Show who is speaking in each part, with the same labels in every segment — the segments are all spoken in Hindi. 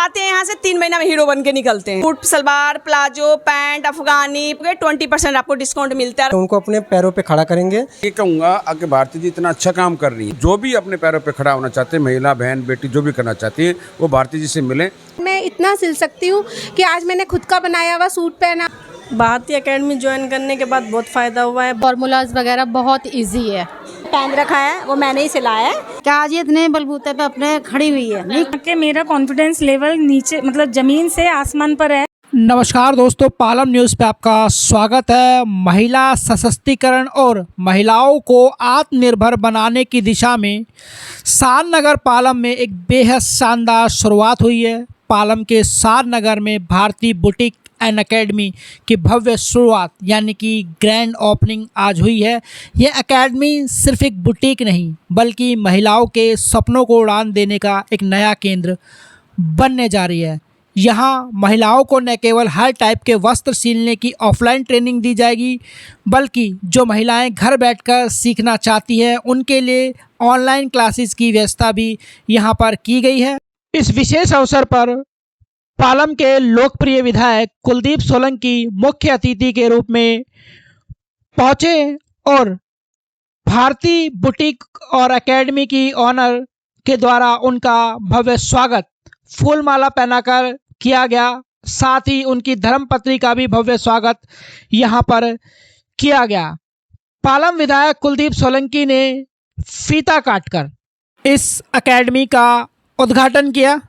Speaker 1: आते हैं यहाँ से 3 महीना में हीरो बन के निकलते हैं। सूट सलवार प्लाजो पैंट अफगानी 20% आपको डिस्काउंट मिलता है।
Speaker 2: उनको अपने पैरों पे खड़ा करेंगे।
Speaker 3: ये कहूँगा आगे भारती जी इतना अच्छा काम कर रही है, जो भी अपने पैरों पे खड़ा होना चाहते हैं, महिला बहन बेटी जो भी करना चाहती है वो भारती जी से मिले।
Speaker 4: मैं इतना सिल सकती हूँ कि आज मैंने खुद का बनाया हुआ सूट पहना।
Speaker 5: भारती एकेडमी ज्वाइन करने के बाद बहुत फ़ायदा हुआ है।
Speaker 6: फॉर्मूलाज वगैरह बहुत इजी है।
Speaker 4: पहन रखा है वो मैंने ही सिलाया है।
Speaker 6: क्या आज ये इतने बलबूते पे अपने खड़ी हुई है नहीं
Speaker 5: कि मेरा कॉन्फिडेंस लेवल नीचे मतलब ज़मीन से आसमान पर है।
Speaker 7: नमस्कार दोस्तों, पालम न्यूज़ पे आपका स्वागत है। महिला सशक्तिकरण और महिलाओं को आत्मनिर्भर बनाने की दिशा में सार नगर पालम में एक बेहद शानदार शुरुआत हुई है। पालम के सार नगर में भारती बुटीक एंड एकेडमी की भव्य शुरुआत यानी कि ग्रैंड ओपनिंग आज हुई है। यह एकेडमी सिर्फ एक बुटीक नहीं बल्कि महिलाओं के सपनों को उड़ान देने का एक नया केंद्र बनने जा रही है। यहाँ महिलाओं को न केवल हर टाइप के वस्त्र सिलने की ऑफलाइन ट्रेनिंग दी जाएगी बल्कि जो महिलाएं घर बैठकर सीखना चाहती हैं उनके लिए ऑनलाइन क्लासेस की व्यवस्था भी यहाँ पर की गई है। इस विशेष अवसर पर पालम के लोकप्रिय विधायक कुलदीप सोलंकी मुख्य अतिथि के रूप में पहुंचे और भारती बुटीक और एकेडमी की ऑनर के द्वारा उनका भव्य स्वागत फूलमाला पहनाकर किया गया। साथ ही उनकी धर्मपत्नी का भी भव्य स्वागत यहां पर किया गया। पालम विधायक कुलदीप सोलंकी ने फीता काटकर इस एकेडमी का उद्घाटन किया।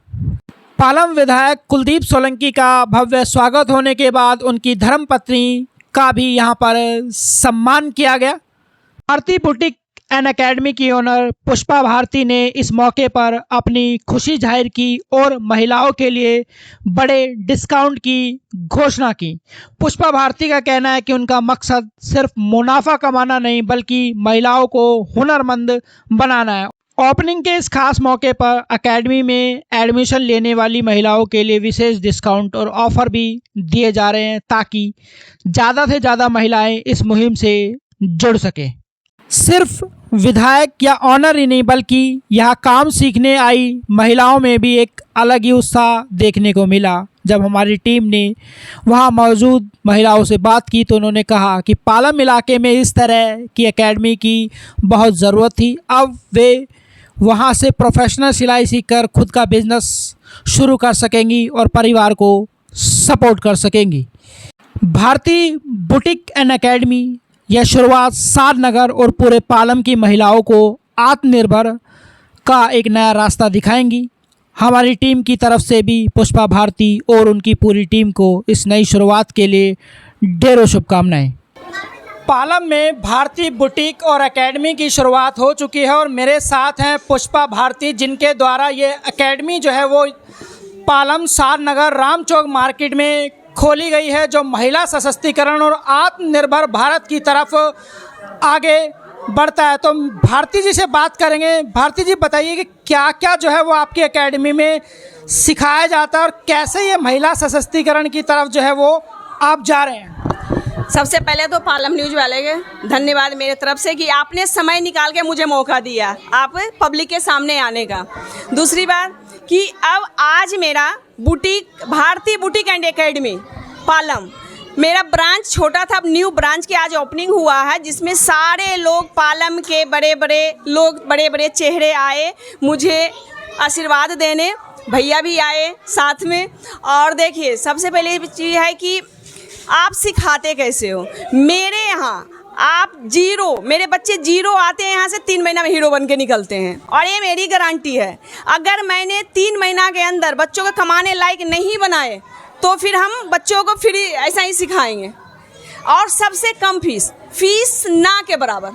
Speaker 7: पालम विधायक कुलदीप सोलंकी का भव्य स्वागत होने के बाद उनकी धर्मपत्नी का भी यहां पर सम्मान किया गया। भारती बुटीक एंड एकेडमी की ओनर पुष्पा भारती ने इस मौके पर अपनी खुशी जाहिर की और महिलाओं के लिए बड़े डिस्काउंट की घोषणा की। पुष्पा भारती का कहना है कि उनका मकसद सिर्फ मुनाफा कमाना नहीं बल्कि महिलाओं को हुनरमंद बनाना है। ओपनिंग के इस खास मौके पर एकेडमी में एडमिशन लेने वाली महिलाओं के लिए विशेष डिस्काउंट और ऑफर भी दिए जा रहे हैं ताकि ज़्यादा से ज़्यादा महिलाएं इस मुहिम से जुड़ सकें। सिर्फ विधायक या ऑनर ही नहीं बल्कि यहाँ काम सीखने आई महिलाओं में भी एक अलग ही उत्साह देखने को मिला। जब हमारी टीम ने वहाँ मौजूद महिलाओं से बात की तो उन्होंने कहा कि पालम इलाके में इस तरह की एकेडमी की बहुत ज़रूरत थी। अब वे वहाँ से प्रोफेशनल सिलाई सीखकर खुद का बिजनेस शुरू कर सकेंगी और परिवार को सपोर्ट कर सकेंगी। भारती बुटीक एंड एकेडमी यह शुरुआत सार नगर और पूरे पालम की महिलाओं को आत्मनिर्भर का एक नया रास्ता दिखाएंगी। हमारी टीम की तरफ से भी पुष्पा भारती और उनकी पूरी टीम को इस नई शुरुआत के लिए ढेरों शुभकामनाएं। पालम में भारती बुटीक और एकेडमी की शुरुआत हो चुकी है और मेरे साथ हैं पुष्पा भारती जिनके द्वारा ये एकेडमी जो है वो पालम सार नगर राम चौक मार्केट में खोली गई है, जो महिला सशक्तिकरण और आत्मनिर्भर भारत की तरफ आगे बढ़ता है। तो भारती जी से बात करेंगे। भारती जी बताइए कि क्या क्या जो है वो आपकी एकेडमी में सिखाया जाता है और कैसे ये महिला सशक्तिकरण की तरफ जो है वो आप जा रहे हैं।
Speaker 1: सबसे पहले तो पालम न्यूज़ वाले के धन्यवाद मेरे तरफ से कि आपने समय निकाल के मुझे मौका दिया आप पब्लिक के सामने आने का। दूसरी बात कि अब आज मेरा boutique Bharti boutique and academy Palam मेरा ब्रांच छोटा था, अब न्यू ब्रांच की आज ओपनिंग हुआ है जिसमें सारे लोग पालम के बड़े बड़े लोग बड़े बड़े चेहरे आए मुझे आशीर्वाद देने। भैया भी आए साथ में। और देखिए सबसे पहले चीज़ है कि आप सिखाते कैसे हो। मेरे यहाँ आप जीरो, मेरे बच्चे जीरो आते हैं यहाँ से 3 महीना में हीरो बन के निकलते हैं और ये मेरी गारंटी है। अगर मैंने 3 महीना के अंदर बच्चों को कमाने लायक नहीं बनाए तो फिर हम बच्चों को फिर ऐसा ही सिखाएंगे। और सबसे कम फीस ना के बराबर।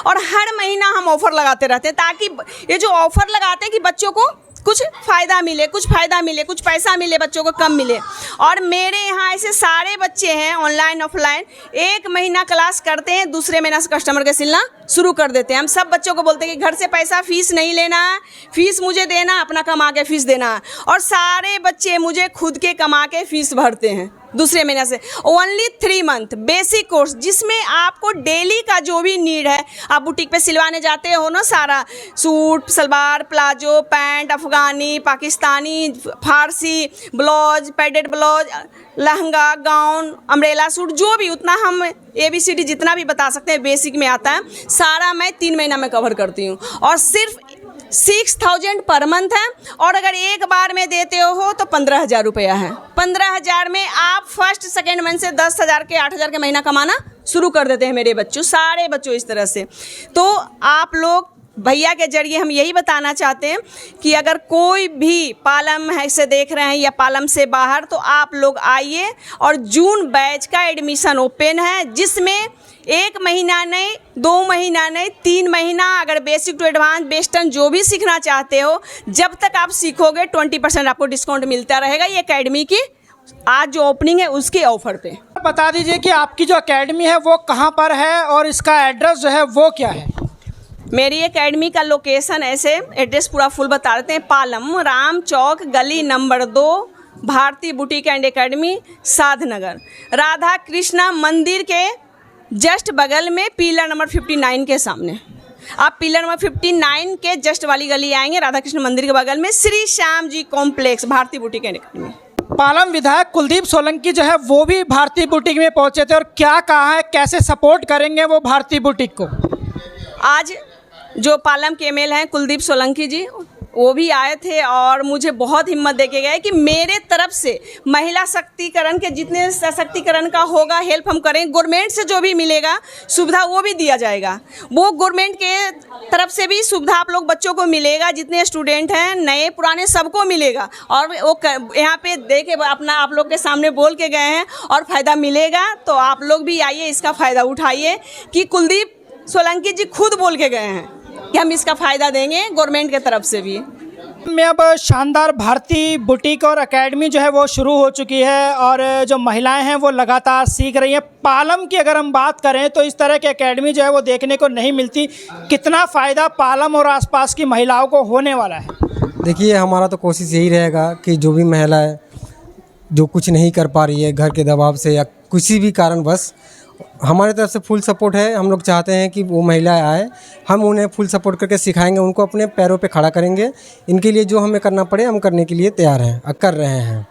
Speaker 1: और हर महीना हम ऑफ़र लगाते रहते हैं ताकि ये जो ऑफ़र लगाते हैं कि बच्चों को कुछ फ़ायदा मिले, कुछ पैसा मिले, बच्चों को कम मिले। और मेरे यहाँ ऐसे सारे बच्चे हैं ऑनलाइन ऑफलाइन, 1 महीना क्लास करते हैं, दूसरे महीना से कस्टमर के सिलना शुरू कर देते हैं। हम सब बच्चों को बोलते हैं कि घर से पैसा फीस नहीं लेना है, फीस मुझे देना, अपना कमा के फीस देना है। और सारे बच्चे मुझे खुद के कमा के फीस भरते हैं। दूसरे महीने से ओनली 3 मंथ बेसिक कोर्स, जिसमें आपको डेली का जो भी नीड है, आप बुटीक पे सिलवाने जाते हो ना, सारा सूट, सलवार, प्लाजो, पैंट, अफगानी, पाकिस्तानी, फारसी, blouse, padded blouse, lehenga, gown, umbrella suit, जो भी उतना हम ABCD जितना भी बता सकते हैं बेसिक में आता है, सारा मैं 3 महीना में कवर करती हूँ। और सिर्फ 6000 पर मंथ है, और अगर एक बार में देते हो तो 15,000 रुपया है। 15,000 में आप फर्स्ट सेकेंड मंथ से 10,000 के 8,000 के महीना कमाना शुरू कर देते हैं मेरे बच्चों, सारे बच्चों इस तरह से। तो आप लोग भैया के जरिए हम यही बताना चाहते हैं कि अगर कोई भी पालम है से देख रहे हैं या पालम से बाहर, तो आप लोग आइए। और जून बैच का एडमिशन ओपन है, जिसमें 1 महीना नहीं, 2 महीना नहीं, 3 महीना, अगर बेसिक टू एडवांस वेस्टर्न जो भी सीखना चाहते हो, जब तक आप सीखोगे 20% आपको डिस्काउंट मिलता रहेगा। ये एकेडमी की आज जो ओपनिंग है उसके ऑफर पे।
Speaker 7: बता दीजिए कि आपकी जो एकेडमी है वो कहाँ पर है और इसका एड्रेस जो है वो क्या है?
Speaker 1: मेरी एकेडमी का लोकेशन ऐसे, एड्रेस पूरा फुल बता देते हैं। पालम राम चौक, गली number 2, Bharti boutique and academy, Sadhnagar, Radha Krishna मंदिर के जस्ट बगल में, पिलर नंबर 59 के सामने। आप पिलर नंबर 59 के जस्ट वाली गली आएंगे, राधा कृष्ण मंदिर के बगल में Shri Shyam ji complex, Bharti boutique and academy.
Speaker 7: Palam विधायक कुलदीप सोलंकी जो है वो भी भारती बुटीक में पहुंचे थे, और क्या कहा है, कैसे सपोर्ट करेंगे वो भारती बुटीक को?
Speaker 1: आज जो पालम के ML हैं कुलदीप सोलंकी जी, वो भी आए थे और मुझे बहुत हिम्मत देके गए कि मेरे तरफ से महिला शक्तिकरण के जितने सशक्तिकरण का होगा हेल्प हम करें। गवर्नमेंट से जो भी मिलेगा सुविधा वो भी दिया जाएगा, वो गवर्नमेंट के तरफ से भी सुविधा आप लोग बच्चों को मिलेगा, जितने स्टूडेंट हैं नए पुराने सबको मिलेगा। और वो यहाँ पे देखे अपना आप लोग के सामने बोल के गए हैं और फ़ायदा मिलेगा, तो आप लोग भी आइए, इसका फ़ायदा उठाइए कि कुलदीप सोलंकी जी खुद बोल के गए हैं कि हम इसका फ़ायदा देंगे गवर्नमेंट के तरफ से भी।
Speaker 7: में अब शानदार भारती बुटीक और एकेडमी जो है वो शुरू हो चुकी है, और जो महिलाएं हैं वो लगातार सीख रही हैं। पालम की अगर हम बात करें तो इस तरह की एकेडमी जो है वो देखने को नहीं मिलती। कितना फ़ायदा पालम और आसपास की महिलाओं को होने वाला है?
Speaker 2: देखिए, हमारा तो कोशिश यही रहेगा कि जो भी महिला है जो कुछ नहीं कर पा रही है घर के दबाव से या किसी भी कारण, बस हमारे तरफ से फुल सपोर्ट है। हम लोग चाहते हैं कि वो महिलाएं आए, हम उन्हें फुल सपोर्ट करके सिखाएंगे, उनको अपने पैरों पे खड़ा करेंगे। इनके लिए जो हमें करना पड़े हम करने के लिए तैयार हैं, कर रहे हैं।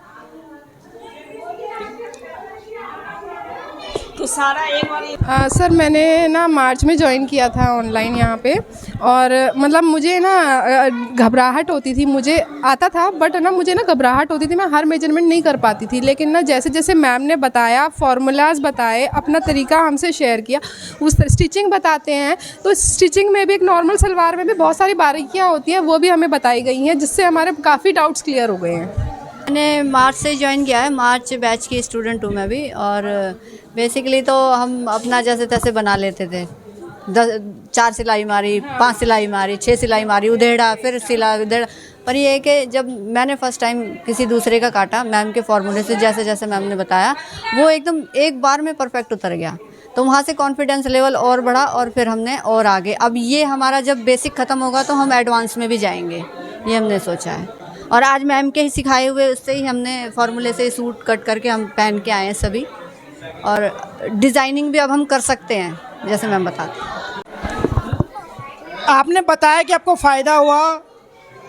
Speaker 1: तो सारा एक बार
Speaker 4: सर मैंने ना मार्च में ज्वाइन किया था ऑनलाइन यहाँ पे, और मतलब मुझे ना घबराहट होती थी, मुझे आता था बट ना मुझे ना घबराहट होती थी, मैं हर मेजरमेंट नहीं कर पाती थी। लेकिन ना जैसे जैसे मैम ने बताया, फार्मूलाज बताए, अपना तरीका हमसे शेयर किया, उस स्टिचिंग बताते हैं, तो स्टिचिंग में भी एक नॉर्मल सलवार में भी बहुत सारी बारीकियाँ होती हैं, वो भी हमें बताई गई हैं, जिससे हमारे काफ़ी डाउट्स क्लियर हो गए हैं।
Speaker 8: मैंने मार्च से ज्वाइन किया है, मार्च बैच की स्टूडेंट हूँ मैं भी। और बेसिकली तो हम अपना जैसे तैसे बना लेते थे, 4 सिलाई मारी, 5 सिलाई मारी, 6 सिलाई मारी, उधेड़ा, फिर सिला उधेड़ा। पर ये है कि जब मैंने फ़र्स्ट टाइम किसी दूसरे का काटा, मैम के फॉर्मूले से जैसे जैसे मैम ने बताया, वो एकदम एक बार में परफेक्ट उतर गया। तो वहाँ से कॉन्फिडेंस लेवल और बढ़ा, और फिर हमने और आगे, अब ये हमारा जब बेसिक ख़त्म होगा तो हम एडवांस में भी जाएंगे, ये हमने सोचा है। और आज मैम के ही सिखाए हुए उससे ही हमने फार्मूले से सूट कट करके हम पहन के आए हैं सभी, और डिज़ाइनिंग भी अब हम कर सकते हैं जैसे मैम बताते हैं।
Speaker 7: आपने बताया कि आपको फ़ायदा हुआ,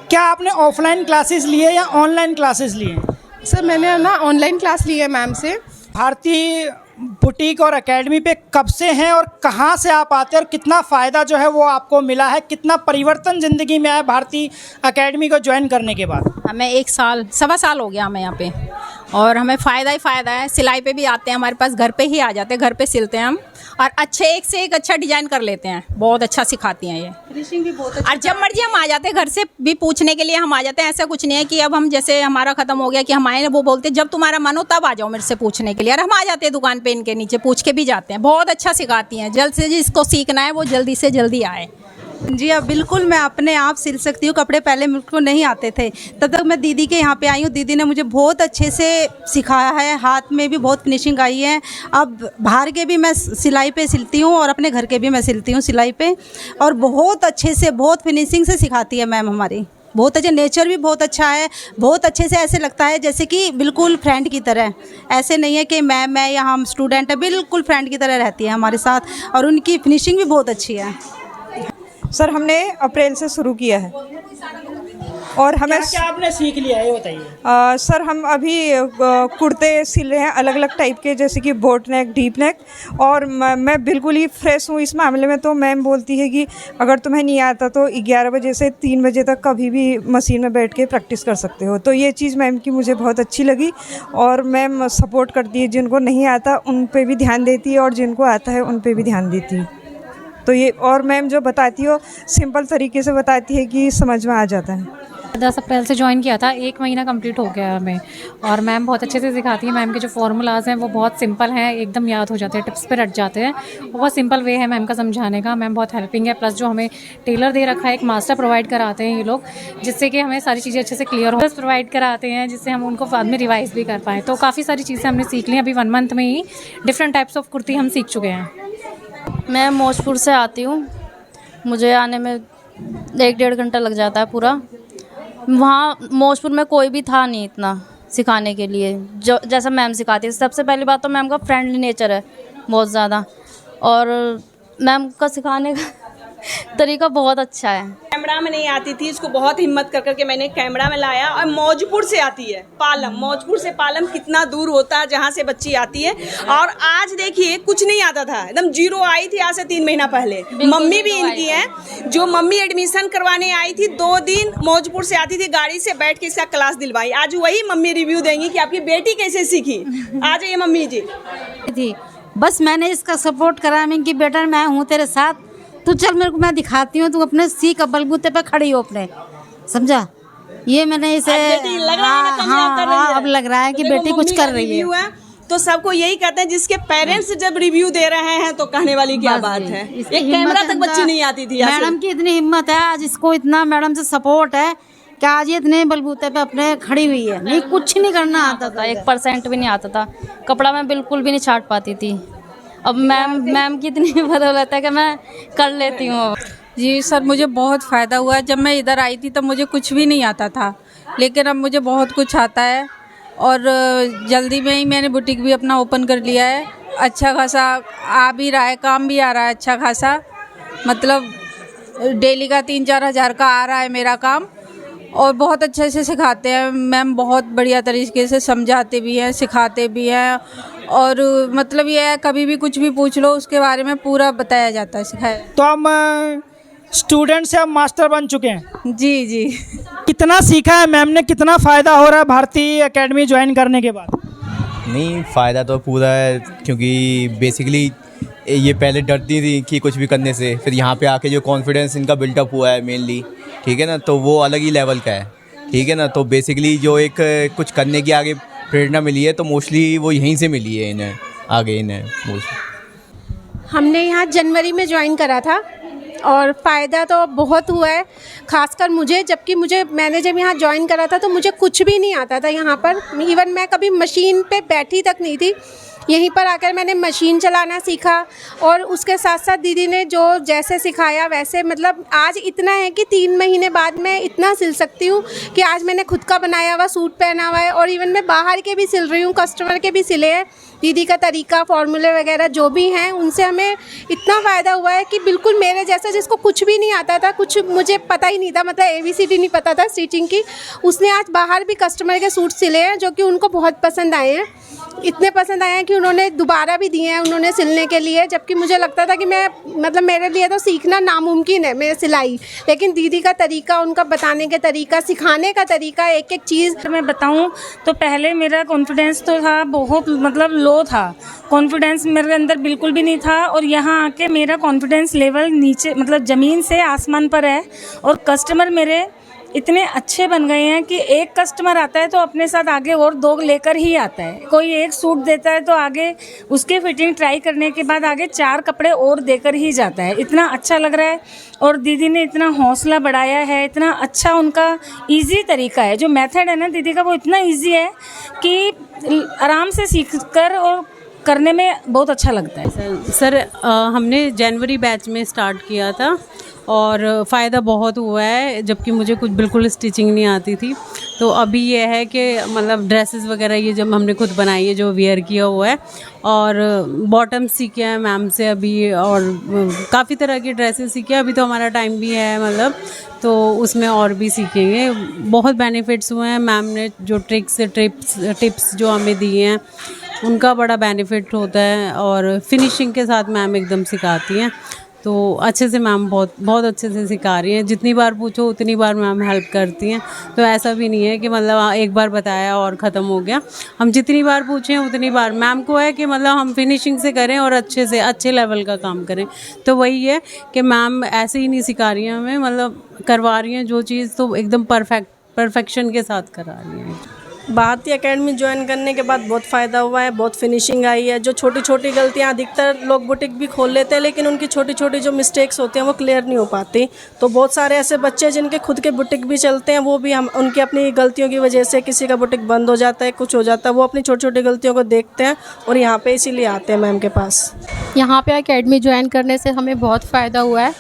Speaker 7: क्या आपने ऑफलाइन क्लासेस लिए या ऑनलाइन क्लासेस लिए?
Speaker 4: सर मैंने ना ऑनलाइन क्लास ली है मैम से।
Speaker 7: भारती बुटीक और एकेडमी पे कब से हैं और कहाँ से आप आते हैं, और कितना फ़ायदा जो है वो आपको मिला है, कितना परिवर्तन ज़िंदगी में आया भारती एकेडमी को ज्वाइन करने के बाद?
Speaker 9: हमें 1 साल, 1.25 साल हो गया हमें यहाँ पे, और हमें फ़ायदा ही फ़ायदा है। सिलाई पे भी आते हैं हमारे पास, घर पे ही आ जाते हैं, घर पे सिलते हैं हम, और अच्छे एक से एक अच्छा डिज़ाइन कर लेते हैं, बहुत अच्छा सिखाती हैं ये, फिनिशिंग भी बहुत अच्छा। और जब मर्जी हम आ जाते हैं, घर से भी पूछने के लिए हम आ जाते हैं। ऐसा कुछ नहीं है कि अब हम जैसे हमारा ख़त्म हो गया कि हम आए, वो बोलते जब तुम्हारा मन हो तब आ जाओ मेरे से पूछने के लिए, और हम आ जाते हैं दुकान पे इनके नीचे, पूछ के भी जाते हैं। बहुत अच्छा सिखाती हैं, जल्द से जिसको सीखना है वो जल्दी से जल्दी आए।
Speaker 10: जी अब बिल्कुल मैं अपने आप सिल सकती हूँ कपड़े, पहले मुझको नहीं आते थे, तब तक मैं दीदी के यहाँ पे आई हूँ। दीदी ने मुझे बहुत अच्छे से सिखाया है, हाथ में भी बहुत फिनिशिंग आई है। अब बाहर के भी मैं सिलाई पे सिलती हूँ और अपने घर के भी मैं सिलती हूँ सिलाई पे, और बहुत अच्छे से, बहुत फिनिशिंग से सिखाती है मैम हमारी। बहुत अच्छा, नेचर भी बहुत अच्छा है, बहुत अच्छे से ऐसे लगता है जैसे कि बिल्कुल फ्रेंड की तरह। ऐसे नहीं है कि मैं या हम स्टूडेंट है, बिल्कुल फ्रेंड की तरह रहती है हमारे साथ और उनकी फिनिशिंग भी बहुत अच्छी है।
Speaker 1: सर हमने अप्रैल से शुरू किया है और हमें
Speaker 7: क्या आपने सीख लिया है, ये बताइए।
Speaker 1: सर हम अभी कुर्ते सिल रहे हैं अलग अलग टाइप के, जैसे कि बोट नेक, डीप नेक, और मैं बिल्कुल ही फ्रेश हूँ इस मामले में। तो मैम बोलती है कि अगर तुम्हें नहीं आता तो 11 बजे से 3 बजे तक कभी भी मशीन में बैठ के प्रैक्टिस कर सकते हो। तो ये चीज़ मैम की मुझे बहुत अच्छी लगी और मैम सपोर्ट करती है, जिनको नहीं आता उन पे भी ध्यान देती है और जिनको आता है उन पे भी ध्यान देती है। तो ये, और मैम जो बताती हो सिंपल तरीके से बताती है कि समझ में आ जाता है।
Speaker 6: 10 अप्रैल से ज्वाइन किया था, 1 महीना कंप्लीट हो गया हमें और मैम बहुत अच्छे से सिखाती है। मैम के जो फॉर्मूलाज हैं वो बहुत सिंपल हैं, एकदम याद हो जाते हैं, टिप्स पे रट जाते हैं। बहुत सिंपल वे है मैम का समझाने का। मैम बहुत हेल्पिंग है, प्लस जो हमें टेलर दे रखा है, एक मास्टर प्रोवाइड कराते हैं ये लोग, जिससे कि हमें सारी चीज़ें अच्छे से क्लियर हो, प्रोवाइड कराते हैं जिससे हम उनको बाद में रिवाइज भी कर पाएँ। तो काफ़ी सारी चीज़ें हमने सीख ली। अभी 1 मंथ में ही डिफरेंट टाइप्स ऑफ कुर्ती हम सीख चुके हैं।
Speaker 11: मैं मौजपुर से आती हूँ, मुझे आने में 1-1.5 घंटा लग जाता है पूरा। वहाँ मौजपुर में कोई भी था नहीं इतना सिखाने के लिए जो जैसा मैम सिखाती है। सबसे पहली बात तो मैम का फ्रेंडली नेचर है बहुत ज़्यादा, और मैम का सिखाने का तरीका बहुत अच्छा है।
Speaker 1: कैमरा में नहीं आती थी, इसको बहुत हिम्मत कर करके मैंने कैमरा में लाया। और मौजपुर से आती है, पालम, मौजपुर से पालम कितना दूर होता है जहाँ से बच्ची आती है। और आज देखिए कुछ नहीं आता था, एकदम जीरो आई थी आज से 3 महीना पहले। मम्मी भी इनकी है, जो मम्मी एडमिशन करवाने आई थी 2 दिन मौजपुर से आती थी, गाड़ी से बैठ के इसका क्लास दिलवाई। आज वही मम्मी रिव्यू देंगी कि आपकी बेटी कैसे सीखी। आ जाइए मम्मी जी।
Speaker 6: बस मैंने इसका सपोर्ट करा, मैं कि बेटा मैं हूँ तेरे साथ, तू चल मेरे को मैं दिखाती हूँ, तू अपने सीख बलबूते पे खड़ी हो अपने, समझा। ये मैंने इसे हाँ अब लग रहा है कि बेटी कुछ कर रही है।
Speaker 1: तो सबको यही कहते हैं, जिसके पेरेंट्स जब रिव्यू दे रहे हैं तो कहने वाली क्या बात है। एक कैमरा तक बच्ची नहीं आती थी।
Speaker 6: मैडम की इतनी हिम्मत है, आज इसको इतना मैडम से सपोर्ट है कि आज ये इतने बलबूते पे अपने खड़ी हुई है। नहीं कुछ नहीं करना आता था,
Speaker 11: 1% भी नहीं आता था, कपड़ा मैं बिल्कुल भी नहीं छाट पाती थी। अब मैम की इतनी बदौलत है कि मैं कर लेती हूँ।
Speaker 12: जी सर, मुझे बहुत फ़ायदा हुआ। जब मैं इधर आई थी तब मुझे कुछ भी नहीं आता था, लेकिन अब मुझे बहुत कुछ आता है और जल्दी में ही मैंने बुटीक भी अपना ओपन कर लिया है। अच्छा खासा आ भी रहा है, काम भी आ रहा है अच्छा खासा, मतलब डेली का 3-4 हज़ार का आ रहा है मेरा काम। और बहुत अच्छे से सिखाते हैं मैम, बहुत बढ़िया तरीके से समझाते भी हैं, सिखाते भी हैं। और मतलब ये है, कभी भी कुछ भी पूछ लो उसके बारे में पूरा बताया जाता है, सिखाया।
Speaker 7: तो हम स्टूडेंट से अब मास्टर बन चुके हैं।
Speaker 12: जी जी।
Speaker 7: कितना सीखा है मैम ने, कितना फ़ायदा हो रहा है भारतीय एकेडमी ज्वाइन करने के बाद?
Speaker 13: नहीं, फ़ायदा तो पूरा है, क्योंकि बेसिकली ये पहले डरती थी कि कुछ भी करने से, फिर यहाँ पे आके जो कॉन्फिडेंस इनका बिल्टअप हुआ है मेनली, ठीक है ना, तो वो अलग ही लेवल का है, ठीक है ना। तो बेसिकली जो एक कुछ करने की आगे प्रेरणा मिली है तो मोस्टली वो यहीं से मिली है इन्हें, आगे इन्हें मोस्टली।
Speaker 4: हमने यहाँ जनवरी में ज्वाइन करा था और फ़ायदा तो बहुत हुआ है, खासकर मुझे। जबकि मैंने जब यहाँ ज्वाइन करा था तो मुझे कुछ भी नहीं आता था यहाँ पर। इवन मैं कभी मशीन पे बैठी तक नहीं थी। यहीं पर आकर मैंने मशीन चलाना सीखा और उसके साथ साथ दीदी ने जो जैसे सिखाया वैसे, मतलब आज इतना है कि 3 महीने बाद मैं इतना सिल सकती हूँ कि आज मैंने खुद का बनाया हुआ सूट पहना हुआ है और इवन मैं बाहर के भी सिल रही हूँ, कस्टमर के भी सिले हैं। दीदी का तरीका, फॉर्मूले वगैरह जो भी हैं, उनसे हमें इतना फ़ायदा हुआ है कि बिल्कुल मेरे जैसा जिसको कुछ भी नहीं आता था, कुछ मुझे पता ही नहीं था, मतलब ABCD नहीं पता था स्टिचिंग की, उसने आज बाहर भी कस्टमर के सूट सिले हैं जो कि उनको बहुत पसंद आए हैं। इतने पसंद आए हैं कि उन्होंने दोबारा भी दिए हैं उन्होंने सिलने के लिए। जबकि मुझे लगता था कि मतलब मेरे लिए तो सीखना नामुमकिन है मेरे सिलाई, लेकिन दीदी का तरीका, उनका बताने का तरीका, सिखाने का तरीका, एक एक चीज़
Speaker 5: मैं बताऊं तो पहले मेरा कॉन्फिडेंस तो था बहुत, मतलब लो था, कॉन्फिडेंस मेरे अंदर बिल्कुल भी नहीं था। और यहाँ आके मेरा कॉन्फिडेंस लेवल नीचे, मतलब ज़मीन से आसमान पर है। और कस्टमर मेरे इतने अच्छे बन गए हैं कि एक कस्टमर आता है तो अपने साथ आगे और 2 लेकर ही आता है। कोई एक सूट देता है तो आगे उसके फिटिंग ट्राई करने के बाद आगे 4 कपड़े और देकर ही जाता है। इतना अच्छा लग रहा है। और दीदी ने इतना हौसला बढ़ाया है, इतना अच्छा उनका इजी तरीका है, जो मेथड है ना दीदी का वो इतना इजी है कि आराम से सीख कर और करने में बहुत अच्छा लगता है।
Speaker 14: सर हमने जनवरी बैच में स्टार्ट किया था और फ़ायदा बहुत हुआ है, जबकि मुझे कुछ बिल्कुल स्टिचिंग नहीं आती थी। तो अभी ये है कि मतलब ड्रेसेस वगैरह ये जब हमने खुद बनाई है, जो वियर किया हुआ है, और बॉटम सीखे हैं मैम से अभी, और काफ़ी तरह की ड्रेसेस सीखे हैं। अभी तो हमारा टाइम भी है मतलब, तो उसमें और भी सीखेंगे। बहुत बेनिफिट्स हुए हैं, मैम ने जो टिप्स जो हमें दिए हैं उनका बड़ा बेनिफिट होता है, और फिनिशिंग के साथ मैम एकदम सिखाती हैं। तो अच्छे से मैम बहुत अच्छे से सिखा रही हैं। जितनी बार पूछो उतनी बार मैम हेल्प करती हैं। तो ऐसा भी नहीं है कि मतलब एक बार बताया और ख़त्म हो गया। हम जितनी बार पूछें उतनी बार मैम को है कि मतलब हम फिनिशिंग से करें और अच्छे से अच्छे लेवल का काम करें। तो वही है कि मैम ऐसे ही नहीं सिखा रही हैं हमें, मतलब करवा रही हैं जो चीज़ तो एकदम परफेक्शन के साथ करा रही हैं।
Speaker 15: भारतीय एकेडमी ज्वाइन करने के बाद बहुत फ़ायदा हुआ है, बहुत फिनिशिंग आई है। जो छोटी छोटी गलतियां, अधिकतर लोग बुटीक भी खोल लेते हैं लेकिन उनकी छोटी छोटी जो मिस्टेक्स होती हैं वो क्लियर नहीं हो पाती। तो बहुत सारे ऐसे बच्चे जिनके खुद के बुटीक भी चलते हैं, वो भी हम उनकी अपनी गलतियों की वजह से किसी का बुटीक बंद हो जाता है, कुछ हो जाता है, वो अपनी छोटी छोटी गलतियों को देखते हैं और यहाँ पे इसीलिए आते हैं मैम के पास।
Speaker 16: यहाँ पे एकेडमी ज्वाइन करने से हमें बहुत फ़ायदा हुआ है,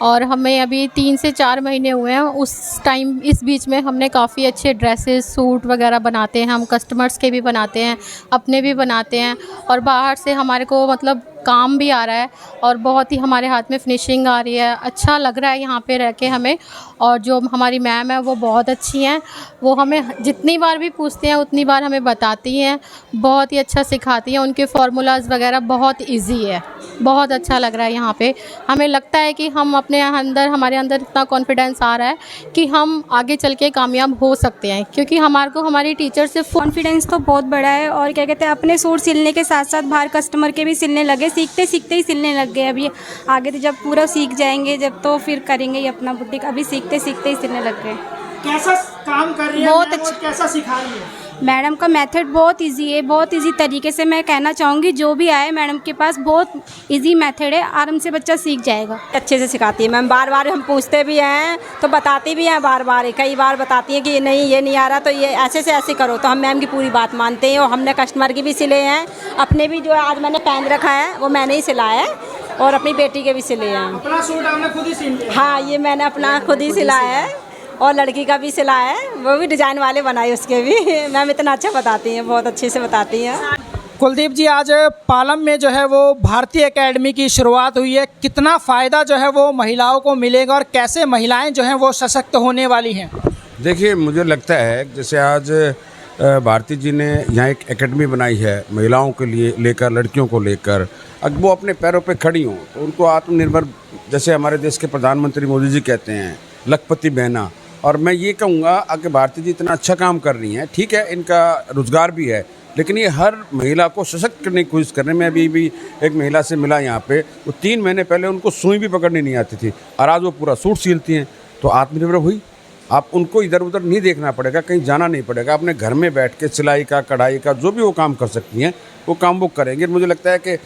Speaker 16: और हमें अभी 3 से 4 महीने हुए हैं। उस टाइम इस बीच में हमने काफ़ी अच्छे ड्रेसेस, सूट वगैरह बनाते हैं। हम कस्टमर्स के भी बनाते हैं, अपने भी बनाते हैं, और बाहर से हमारे को मतलब काम भी आ रहा है, और बहुत ही हमारे हाथ में फिनिशिंग आ रही है। अच्छा लग रहा है यहाँ पे रह के हमें। और जो हमारी मैम है वो बहुत अच्छी हैं, वो हमें जितनी बार भी पूछते हैं उतनी बार हमें बताती हैं, बहुत ही अच्छा सिखाती हैं। उनके फार्मूलाज वगैरह बहुत इजी है, बहुत अच्छा लग रहा है यहाँ पे। हमें लगता है कि हम हमारे अंदर इतना कॉन्फिडेंस आ रहा है कि हम आगे चल के कामयाब हो सकते हैं, क्योंकि हमारे को हमारी टीचर से
Speaker 17: कॉन्फिडेंस तो बहुत बड़ा है। और क्या कहते हैं, अपने सूट सिलने के साथ साथ बाहर कस्टमर के भी सिलने लगे, सीखते सीखते ही सिलने लग गए। अभी आगे तो जब पूरा सीख जाएंगे जब, तो फिर करेंगे ही अपना बुटीक। अभी सीखते सीखते ही सिलने लग गए।
Speaker 7: कैसा काम कर रही है
Speaker 17: बहुत
Speaker 7: मैम, और कैसा सिखा रही है?
Speaker 17: मैडम का मेथड बहुत इजी है, बहुत इजी तरीके से मैं कहना चाहूँगी। जो भी आए मैडम के पास, बहुत इजी मेथड है, आराम से बच्चा सीख जाएगा।
Speaker 1: अच्छे से सिखाती है मैम। बार बार हम पूछते भी हैं तो बताती भी हैं, बार बार कई बार बताती हैं कि ये नहीं आ रहा तो ये ऐसे से ऐसे करो। तो हम मैम की पूरी बात मानते हैं, और हमने कस्टमर की भी सिले हैं, अपने भी जो आज मैंने पहन रखा है वो मैंने ही सिलाया है, और अपनी बेटी के भी सिले हैं।
Speaker 7: अपना सूट आपने खुद ही सिल लिया?
Speaker 1: हाँ, ये मैंने अपना खुद ही सिलाया है, और लड़की का भी सिलाया है, वो भी डिजाइन वाले बनाए उसके भी। मैम इतना अच्छा बताती हैं, बहुत अच्छे से बताती हैं।
Speaker 7: कुलदीप जी, आज पालम में जो है वो भारतीय एकेडमी की शुरुआत हुई है। कितना फ़ायदा जो है वो महिलाओं को मिलेगा, और कैसे महिलाएं जो हैं वो सशक्त होने वाली हैं?
Speaker 3: देखिए, मुझे लगता है जैसे आज भारती जी ने यहाँ एक एकेडमी बनाई है महिलाओं के लिए लेकर, लड़कियों को लेकर, अगर वो अपने पैरों पे खड़ी हों तो उनको आत्मनिर्भर, जैसे हमारे देश के प्रधानमंत्री मोदी जी कहते हैं, लखपति बहना। और मैं ये कहूँगा कि भारती जी इतना अच्छा काम कर रही हैं, ठीक है इनका रोज़गार भी है, लेकिन ये हर महिला को सशक्त करने की कोशिश करने में। अभी भी एक महिला से मिला यहाँ पे, वो 3 महीने पहले उनको सुई भी पकड़नी नहीं आती थी, और आज वो पूरा सूट सिलती हैं। तो आत्मनिर्भर हुई। आप उनको इधर उधर नहीं देखना पड़ेगा, कहीं जाना नहीं पड़ेगा, अपने घर में बैठ के सिलाई का, कढ़ाई का, जो भी वो काम कर सकती हैं वो काम वो करेंगे। मुझे लगता है कि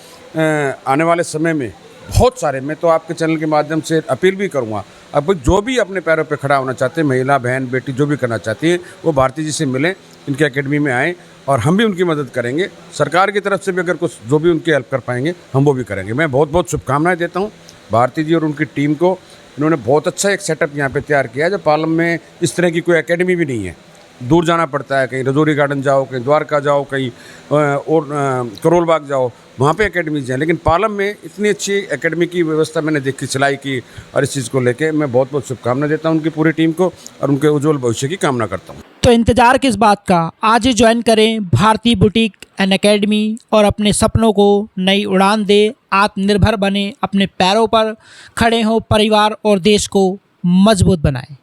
Speaker 3: आने वाले समय में बहुत सारे, मैं तो आपके चैनल के माध्यम से अपील भी करूँगा, अब जो भी अपने पैरों पे खड़ा होना चाहते हैं, महिला, बहन, बेटी जो भी करना चाहती है, वो भारती जी से मिलें, इनकी एकेडमी में आएँ, और हम भी उनकी मदद करेंगे। सरकार की तरफ से भी अगर कुछ जो भी उनकी हेल्प कर पाएंगे हम वो भी करेंगे। मैं बहुत बहुत शुभकामनाएं देता हूँ भारती जी और उनकी टीम को। इन्होंने बहुत अच्छा एक सेटअप यहाँ पे तैयार किया है। जब पालम में इस तरह की कोई एकेडमी भी नहीं है, दूर जाना पड़ता है, कहीं रजौरी गार्डन जाओ, कहीं द्वारका जाओ, कहीं और करोल बाग जाओ, वहाँ पे एकेडमीज हैं, लेकिन पालम में इतनी अच्छी एकेडमी की व्यवस्था मैंने देखी सिलाई की, और इस चीज़ को लेके मैं बहुत बहुत शुभकामनाएं देता हूँ उनकी पूरी टीम को, और उनके उज्जवल भविष्य की कामना करता हूँ।
Speaker 7: तो इंतज़ार किस बात का, आज ही ज्वाइन करें भारती बुटीक एंड एकेडमी, और अपने सपनों को नई उड़ान दे, आत्मनिर्भर बने, अपने पैरों पर खड़े हों, परिवार और देश को मजबूत बनाएं।